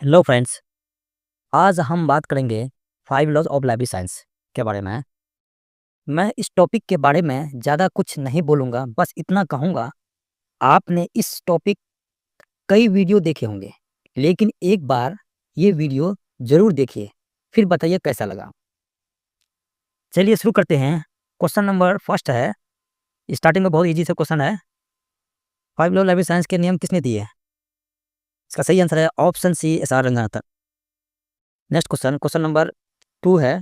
Hello friends. आज हम बात करेंगे 5 लॉज ऑफ लाइब्रेरी साइंस के बारे में। मैं इस टॉपिक के बारे में ज़्यादा कुछ नहीं बोलूँगा, बस इतना कहूँगा, आपने इस टॉपिक कई वीडियो देखे होंगे, लेकिन एक बार ये वीडियो ज़रूर देखिए, फिर बताइए कैसा लगा। चलिए शुरू करते हैं। क्वेश्चन नंबर फर्स्ट है, स्टार्टिंग में बहुत ईजी से क्वेश्चन है। 5 लॉ लाइब्रेरी साइंस के नियम किसने दिए? इसका सही आंसर है option C, S R. Ranganathan. Next question, question number 2 है,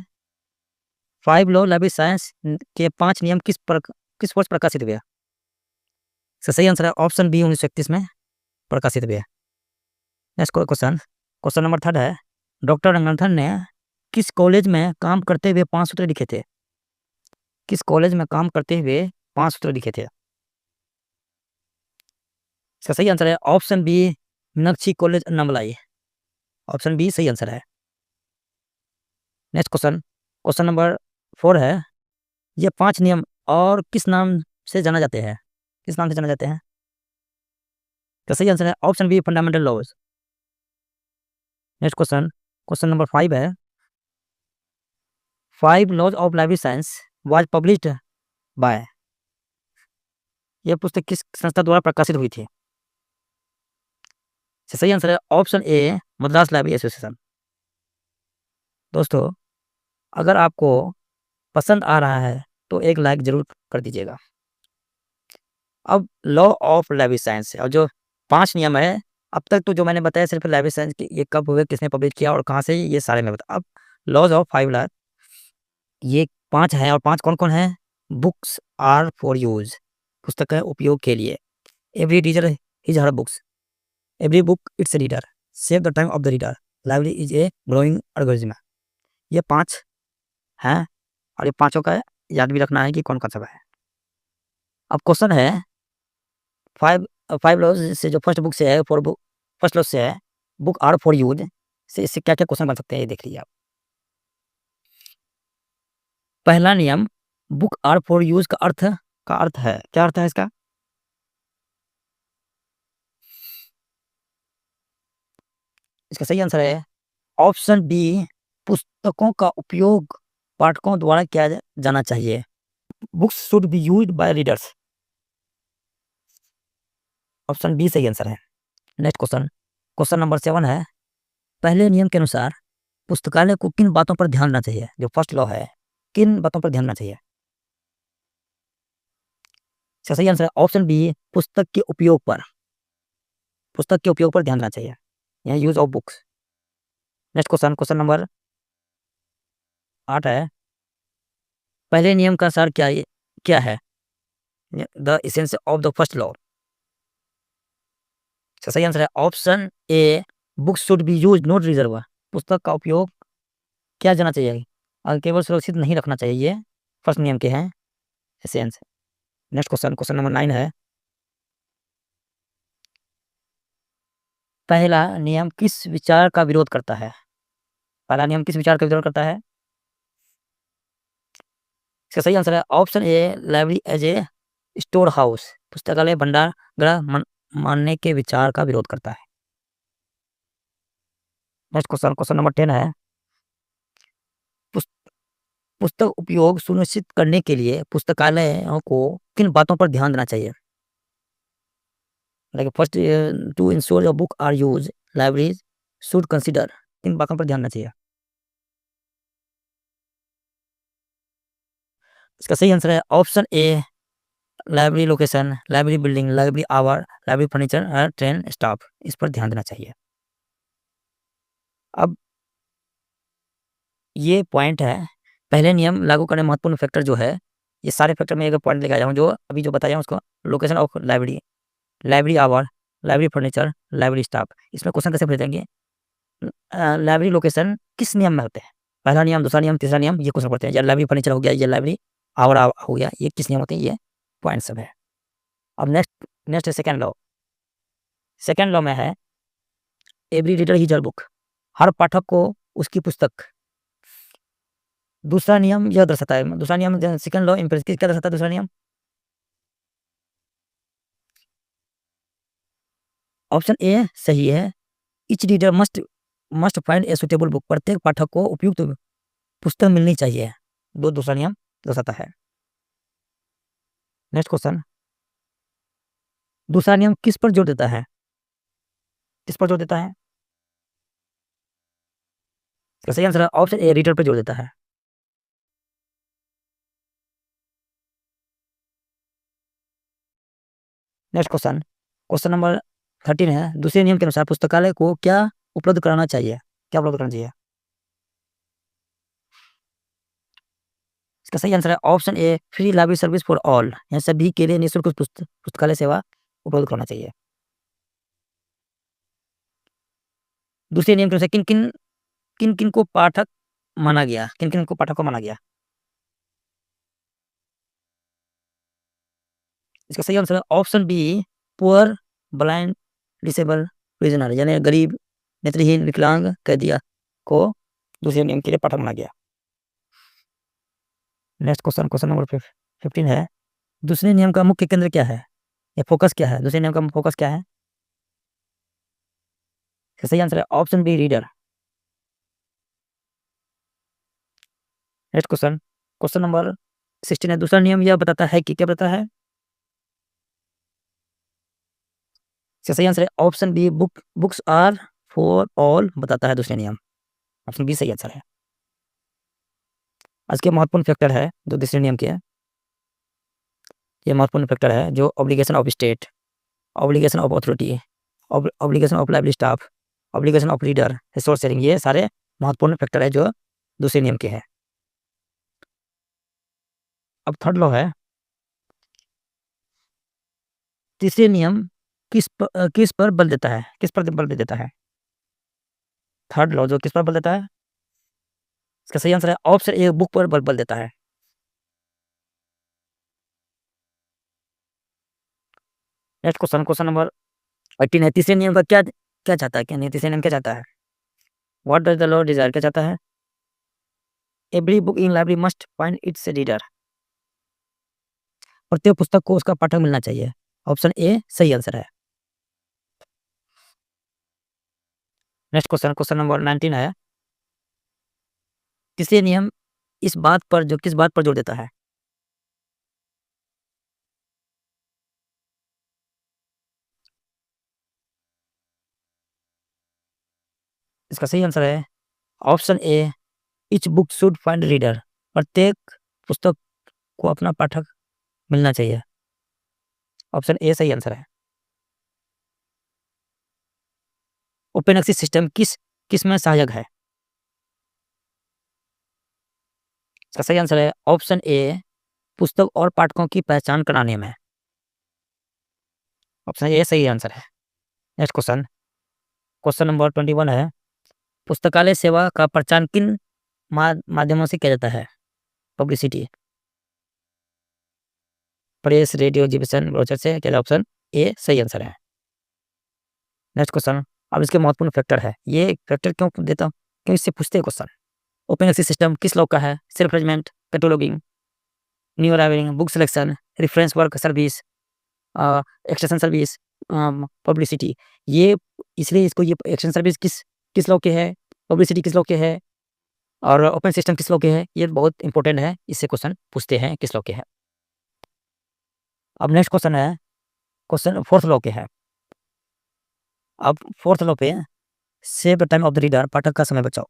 5 लॉ लाइब्रेरी साइंस के 5 नियम किस वर्ष प्रकाशित हुए? इसका सही आंसर है ऑप्शन बी, 1931 में प्रकाशित हुए। नेक्स्ट क्वेश्चन, क्वेश्चन नंबर 3 है, डॉक्टर रंगनाथन ने किस कॉलेज में काम करते हुए 5 सूत्र लिखे थे? किस कॉलेज में काम करते हुए 5 सूत्र लिखे थे? इसका सही आंसर है option B, Meenakshi college Annamalai. Option B सही आंसर है। नेक्स्ट क्वेश्चन, क्वेश्चन नंबर 4 है, ये 5 नियम और किस नाम से जाना जाते हैं? किस नाम से जाना जाते हैं? तो सही आंसर है option B, fundamental laws. Next question, question number 5 है, 5 laws of library science was published by. यह पुस्तक किस संस्था द्वारा प्रकाशित हुई थी? सही आंसर है ऑप्शन ए, मद्रास लाइब्रेरी एसोसिएशन। दोस्तों, अगर आपको पसंद आ रहा है तो एक लाइक जरूर कर दीजिएगा। अब लॉ ऑफ लाइब्रेरी साइंस और जो 5 नियम है, अब तक तो जो मैंने बताया सिर्फ लाइब्रेरी साइंस की, ये कब हुए, किसने पब्लिश किया और कहाँ से, ये सारे मैं बता। अब लॉज ऑफ 5 लॉ, ये 5 हैं और 5 कौन-कौन हैं? बुक्स आर फॉर यूज़, पुस्तक है उपयोग के लिए। Every reader is her books, every book it's reader, save the time of the reader, library is a growing organism. ये 5 हैं और ये पाँचों का याद भी रखना है कि कौन-कौन सा है। अब क्वेश्चन है, 5 5 लॉज से जो फर्स्ट बुक से है, फर्स्ट लॉज से है, बुक आर फॉर यूज़ से, इससे क्या-क्या क्वेश्चन बन सकते हैं, ये देख लीजिए आप। पहला नियम, बुक आर फॉर यूज़ का अर्थ है, क्या अर्थ है इसका? इसका सही आंसर है ऑप्शन बी, पुस्तकों का उपयोग पाठकों द्वारा किया जाना चाहिए। Books should be used by readers. Option B सही आंसर है। नेक्स्ट क्वेश्चन, क्वेश्चन नंबर 7 है, पहले नियम के अनुसार पुस्तकालय को किन बातों पर ध्यान देना चाहिए? जो फर्स्ट लॉ है, किन बातों पर ध्यान देना चाहिए? इसका सही आंसर है ऑप्शन बी, पुस्तक के उपयोग पर। पुस्तक के उपयोग पर ध्यान देना चाहिए, यहाँ use of books. Next question, question number 8 है, पहले नियम का सार क्या है? The essence of the first law. इसका सही आंसर है option A, books should be used not reserve. पुस्तक का उपयोग किया जाना चाहिए और केवल सुरक्षित नहीं रखना चाहिए, ये फर्स्ट नियम के हैं essence. Next question, question number 9 है, पहला नियम किस विचार का विरोध करता है? पहला नियम किस विचार का विरोध करता है? इसका सही आंसर है option A, library as a store house. पुस्तकालय भंडार गृह मानने के विचार का विरोध करता है। नेक्स्ट क्वेश्चन, क्वेश्चन नंबर 10 है, पुस्तक उपयोग सुनिश्चित करने के लिए पुस्तकालयों को किन बातों पर ध्यान देना चाहिए? Like first, to ensure your book are use, libraries should consider, किन बातों पर ध्यान देना चाहिए? इसका सही आंसर है option A, library location, library building, library hour, library furniture, train staff, इस पर ध्यान देना चाहिए। अब ये पॉइंट है, पहले नियम लागू करने महत्वपूर्ण फैक्टर जो है, ये सारे फैक्टर में एक पॉइंट लेके आया हूँ, जो अभी जो बताया हूँ उसको, location of library, library hour, library furniture, library staff. इसमें क्वेश्चन कैसे पूछेंगे, लाइब्रेरी लोकेशन किस नियम में होते हैं? पहला नियम, दूसरा नियम, तीसरा नियम, ये क्वेश्चन पढ़ते हैं। या लाइब्रेरी फर्नीचर हो गया, ये लाइब्रेरी आवर हो गया, ये किस नियम होते हैं, ये पॉइंट सब है। अब नेक्स्ट नेक्स्ट है सेकेंड लॉ। सेकेंड लॉ में है, every reader his her book, हर पाठक को उसकी पुस्तक। दूसरा नियम यह दर्शाता है, दूसरा नियम, सेकेंड लॉ इम्प्रेस क्या दर्शाता है? दूसरा नियम ऑप्शन ए सही है, etch reader must must find a suitable book, प्रत्येक पाठक को उपयुक्त पुस्तक मिलनी चाहिए। दूसरा नियम दर्शाता है। नेक्स्ट क्वेश्चन, दूसरा नियम किस पर जोर देता है? किस पर जोर देता है? इसका सही आंसर है ऑप्शन ए, रीडर पर जोर देता है। नेक्स्ट क्वेश्चन, क्वेश्चन नंबर 13 है, दूसरे नियम के अनुसार पुस्तकालय को क्या उपलब्ध कराना चाहिए? क्या उपलब्ध कराना चाहिए? इसका सही आंसर है option A, free library service for all, यानी सभी के लिए निःशुल्क पुस्तकालय सेवा उपलब्ध कराना चाहिए। दूसरे नियम के अनुसार किन किन किन किन को पाठक माना गया? किन किन को पाठक को माना गया? इसका सही आंसर है option B, poor, blind, disable, prisoner, यानी गरीब, नेत्रहीन, विकलांग कैदिया को दूसरे नियम के लिए पाठक माना गया। नेक्स्ट क्वेश्चन, क्वेश्चन नंबर 15 है, दूसरे नियम का मुख्य केंद्र क्या है? या फोकस क्या है? दूसरे नियम का फोकस क्या है? इसका सही आंसर है option B, reader. Next question, question number 16 है, दूसरा नियम यह बताता है कि क्या बताता है? इसका सही आंसर है option B, books are for all बताता है दूसरे नियम। ऑप्शन बी सही आंसर है। आज के महत्वपूर्ण फैक्टर है जो दूसरे नियम के है, ये महत्वपूर्ण फैक्टर है जो obligation of state, obligation of authority, obligation of library staff, obligation of reader, resource sharing, ये सारे महत्वपूर्ण फैक्टर है जो दूसरे नियम के हैं। अब थर्ड लॉ है, तीसरे नियम किस पर बल देता है? किस पर बल देता है? थर्ड लॉ जो किस पर बल देता है? इसका सही आंसर है ऑप्शन ए, बुक पर बल देता है। नेक्स्ट क्वेश्चन, क्वेश्चन नंबर 18 है, तीसरे नियम का क्या क्या चाहता है? क्या नहीं, तीसरे नियम क्या चाहता है? What does the law desire, क्या चाहता है? Every book in library must find its reader, प्रत्येक पुस्तक को उसका पाठक मिलना चाहिए। ऑप्शन ए सही आंसर है। नेक्स्ट क्वेश्चन, क्वेश्चन नंबर 19 है, तीसरे नियम किस बात पर जोर देता है? इसका सही आंसर है option A, each book should find reader, प्रत्येक पुस्तक को अपना पाठक मिलना चाहिए। ऑप्शन ए सही आंसर है। ओपन एक्सेस सिस्टम किस में सहायक है? इसका सही आंसर है ऑप्शन ए, पुस्तक और पाठकों की पहचान कराने में। ऑप्शन ए सही आंसर है। नेक्स्ट क्वेश्चन, क्वेश्चन नंबर 21 है, पुस्तकालय सेवा का प्रचार किन माध्यमों से किया जाता है? Publicity, press, radio, exhibition, brochure से क्या? ऑप्शन ए सही आंसर है। नेक्स्ट क्वेश्चन, अब इसके महत्वपूर्ण फैक्टर है, ये फैक्टर क्यों देता हूँ, क्यों इससे पूछते हैं क्वेश्चन। ओपन एक्सेस सिस्टम किस लॉ का है? Self management, cataloguing, new arriving, book selection, reference work service, extension service, publicity. ये इसलिए इसको ये एक्सटेंशन सर्विस किस लॉ के है, पब्लिसिटी किस लॉ के है, और ओपन सिस्टम किस लॉ के है, ये बहुत इंपॉर्टेंट है, इससे क्वेश्चन पूछते हैं किस लॉ के है। अब नेक्स्ट क्वेश्चन है, क्वेश्चन फोर्थ लॉ के है। अब फोर्थ लॉ पे, save the time of the reader, पाठक का समय बचाओ।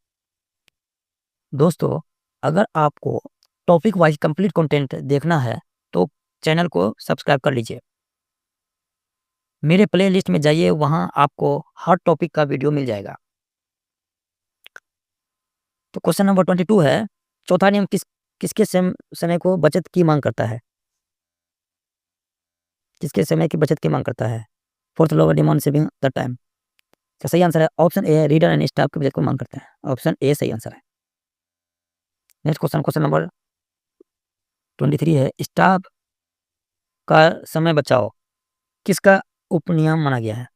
दोस्तों, अगर आपको टॉपिक वाइज कंप्लीट कंटेंट देखना है तो चैनल को सब्सक्राइब कर लीजिए। मेरे प्ले लिस्ट में जाइए, वहाँ आपको हर टॉपिक का वीडियो मिल जाएगा। तो क्वेश्चन नंबर 22 है, चौथा नियम किसके समय को बचत की मांग करता है? किसके समय की बचत की मांग करता है? Fourth law demand saving the time. तो सही आंसर है option A, reader and staff की बचत को मांग करते हैं। ऑप्शन ए सही आंसर है। नेक्स्ट क्वेश्चन, क्वेश्चन नंबर 23 है, स्टाफ का समय बचाओ किसका उपनियम माना गया है?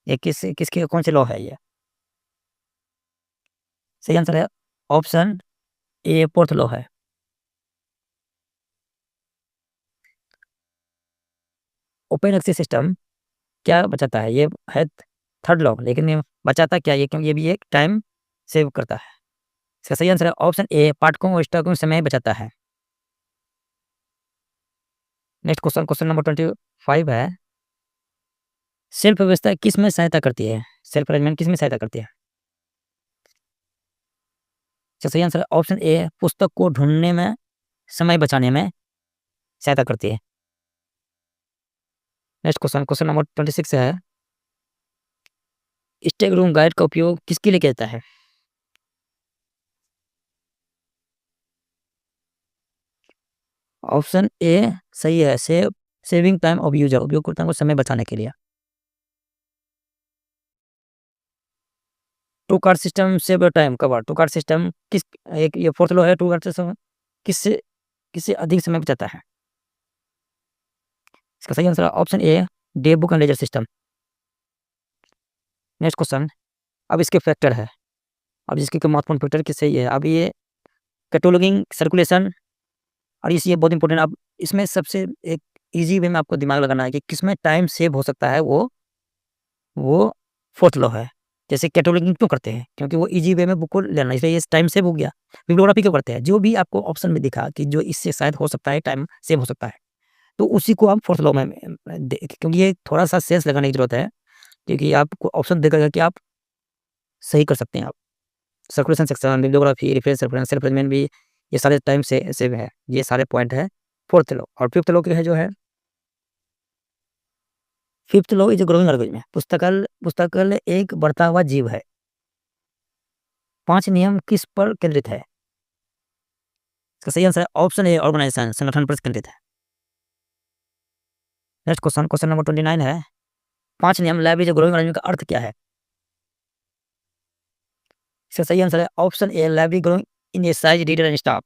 ये किसके कौन से लॉ है ये? सही आंसर है ऑप्शन ए, फोर्थ लॉ है। ओपन एक्सेस सिस्टम क्या बचाता है? ये है थर्ड लॉ, लेकिन ये बचाता क्या ये, क्योंकि ये भी एक टाइम सेव करता है। इसका सही आंसर है ऑप्शन ए, पाठकों और स्टॉकों में समय बचाता है। नेक्स्ट क्वेश्चन, क्वेश्चन नंबर 25 है, सेल्फ व्यवस्था किस में सहायता करती है? सेल्फ अरेंजमेंट किस में सहायता करती है? इसका सही आंसर है ऑप्शन ए, पुस्तक को ढूंढने में, समय बचाने में सहायता करती है। नेक्स्ट क्वेश्चन, क्वेश्चन नंबर 26 है, स्टेक रूम गाइड का उपयोग किसके लिए किया जाता है? ऑप्शन ए सही है, सेविंग टाइम ऑफ यूजर, उपयोगकर्ता को समय बचाने के लिए। Two card system save time cover, two card system किस, एक ये फोर्थ लॉ है, टू कार्ड सिस्टम किससे किससे अधिक समय बचाता है? इसका सही आंसर है option A, day book and ledger system. Next question, अब इसके फैक्टर है, अब इसके महत्वपूर्ण फैक्टर किससे ये, अब ये कैटलॉगिंग, सर्कुलेशन, और ये बहुत इंपॉर्टेंट। अब इसमें सबसे एक इजी वे में आपको दिमाग लगाना है कि किसमें टाइम सेव हो सकता है, वो फोर्थ लॉ है। जैसे कैटलॉगिंग क्यों करते हैं? क्योंकि वो इजी वे में बुक को लेना, इसलिए ये टाइम सेव हो गया। बिब्लियोग्राफी क्यों करते हैं? जो भी आपको ऑप्शन में दिखा कि जो इससे शायद हो सकता है टाइम सेव हो सकता है, तो उसी को आप फोर्थ लॉ में क्योंकि ये थोड़ा सा सेंस लगाने की जरूरत है, क्योंकि आपको ऑप्शन देगा कि आप सही कर सकते हैं। आप circulation section, bibliography, reference, reference, self arrangement भी ये सारे टाइम से सेव है। ये सारे पॉइंट है फोर्थ लॉ। और फिफ्थ लॉ है जो है, fifth law is growing organism, पुस्तकालय एक बढ़ता हुआ जीव है। 5 नियम किस पर केंद्रित है? इसका सही आंसर है ऑप्शन ए, ऑर्गेनाइजेशन, संगठन पर केंद्रित है। नेक्स्ट क्वेश्चन, क्वेश्चन नंबर 29 है, 5 नियम लाइब्रेरी इज ग्रोइंग ऑर्गेनिज्म का अर्थ क्या है? इसका सही आंसर है option A, library growing in A size, reader and staff.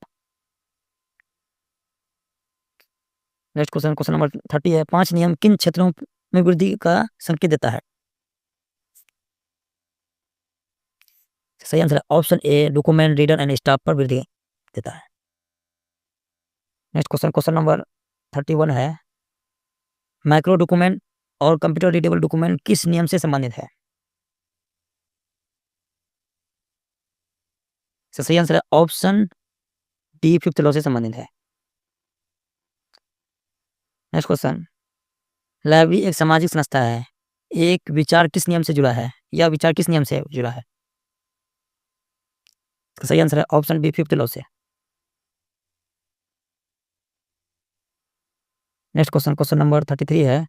Next question, question number 30 है, 5 नियम किन क्षेत्रों में वृद्धि का संकेत देता है? सही आंसर है option A, document, reader and staff पर वृद्धि देता है। नेक्स्ट क्वेश्चन, क्वेश्चन नंबर 31 है, माइक्रो डॉक्यूमेंट और कंप्यूटर रीडेबल डॉक्यूमेंट किस नियम से संबंधित है? सही आंसर है ऑप्शन डी, फिफ्थ लॉ से संबंधित है। नेक्स्ट क्वेश्चन, लाइब्रेरी एक सामाजिक संस्था है, एक विचार किस नियम से जुड़ा है, या विचार किस नियम से जुड़ा है? सही आंसर है ऑप्शन बी, फिफ्थ लॉ से। नेक्स्ट क्वेश्चन, क्वेश्चन नंबर 33 है,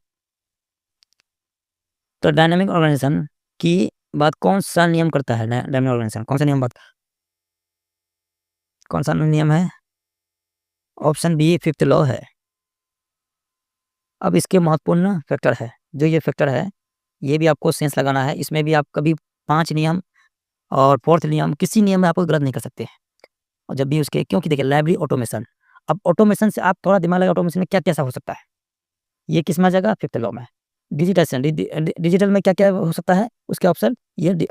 तो डायनामिक ऑर्गेनाइजेशन की बात कौन सा नियम करता है? डायनामिक ऑर्गेनाइजेशन कौन सा नियम बात, कौन सा नियम है? ऑप्शन बी, फिफ्थ लॉ है। अब इसके महत्वपूर्ण फैक्टर है, जो ये फैक्टर है ये भी आपको सेंस लगाना है। इसमें भी आप कभी 5 नियम और फोर्थ नियम, किसी नियम में आप गलत नहीं कर सकते। और जब भी उसके, क्योंकि देखिए लाइब्रेरी ऑटोमेशन, अब ऑटोमेशन से आप थोड़ा दिमाग लगा, ऑटोमेशन में क्या कैसा हो सकता है, ये किस में आ जाएगा? फिफ्थ लॉ में। डिजिटाइजेशन, डिजिटल में क्या क्या हो सकता है उसके ऑप्शन, ये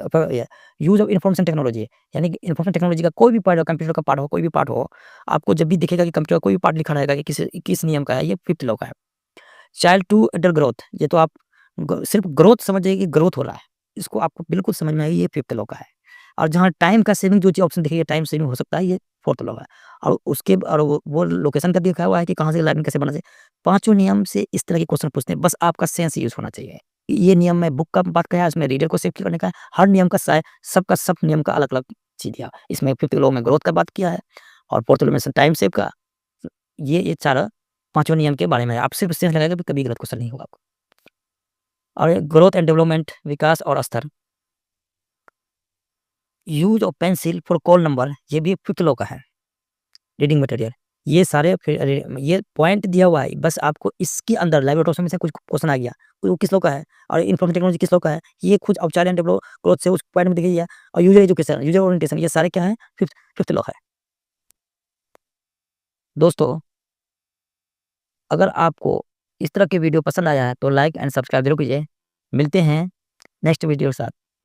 यूज ऑफ इन्फॉर्मेशन टेक्नोलॉजी, यानी कि इन्फॉर्मेशन टेक्नोलॉजी का कोई भी पार्ट हो, कंप्यूटर का पार्ट हो, कोई भी पार्ट हो, आपको जब भी दिखेगा कि कंप्यूटर का कोई भी पार्ट लिखा रहेगा कि किस नियम का है, ये फिफ्थ लॉ का है। चाइल्ड टू एडल्ट ग्रोथ, ये तो आप सिर्फ ग्रोथ समझ जाइए कि ग्रोथ हो रहा है, इसको आपको बिल्कुल समझ में आएगी, ये फिफ्थ लॉ का है। और जहाँ टाइम का सेविंग, जो चीज़ ऑप्शन दिखेगी टाइम सेविंग हो सकता है, ये फोर्थ लॉ है। और उसके और वो लोकेशन का दिखा हुआ है कि कहाँ से लाइनिंग कैसे बनना चाहिए। पांचों नियम से इस तरह के क्वेश्चन पूछते हैं, बस आपका सेंस यूज होना चाहिए। ये नियम में बुक का बात किया है, इसमें रीडर को सेव करने का है, हर नियम का सबका सब नियम का अलग अलग चीज दिया। इसमें फिफ्थ लॉ में ग्रोथ का बात किया है, और फोर्थ लॉ में टाइम सेव का। ये चार पांचों नियम के बारे में आप सिर्फ सेंस लगाएगा, कभी गलत क्वेश्चन नहीं होगा आपको। और ग्रोथ एंड डेवलपमेंट, विकास और स्तर, use of pencil for call number, ये भी फिफ्थ लॉ का है। रीडिंग मटेरियल, ये सारे ये पॉइंट दिया हुआ है, बस आपको इसके अंदर लाइव ऑटोमेशन में से कुछ क्वेश्चन आ गया, वो किस लॉ का है, और इन्फॉर्मेशन टेक्नोलॉजी किस लॉ का है, ये खुद औपचारिक एंड डेवलप ग्रोथ से उस पॉइंट में दिखाई। और यूजर एजुकेशन, यूजर ओरिएंटेशन, ये सारे क्या है? फिफ्थ लॉ है। दोस्तों, अगर आपको इस तरह के वीडियो पसंद आया है तो लाइक एंड सब्सक्राइब जरूर कीजिए। मिलते हैं नेक्स्ट वीडियो के साथ।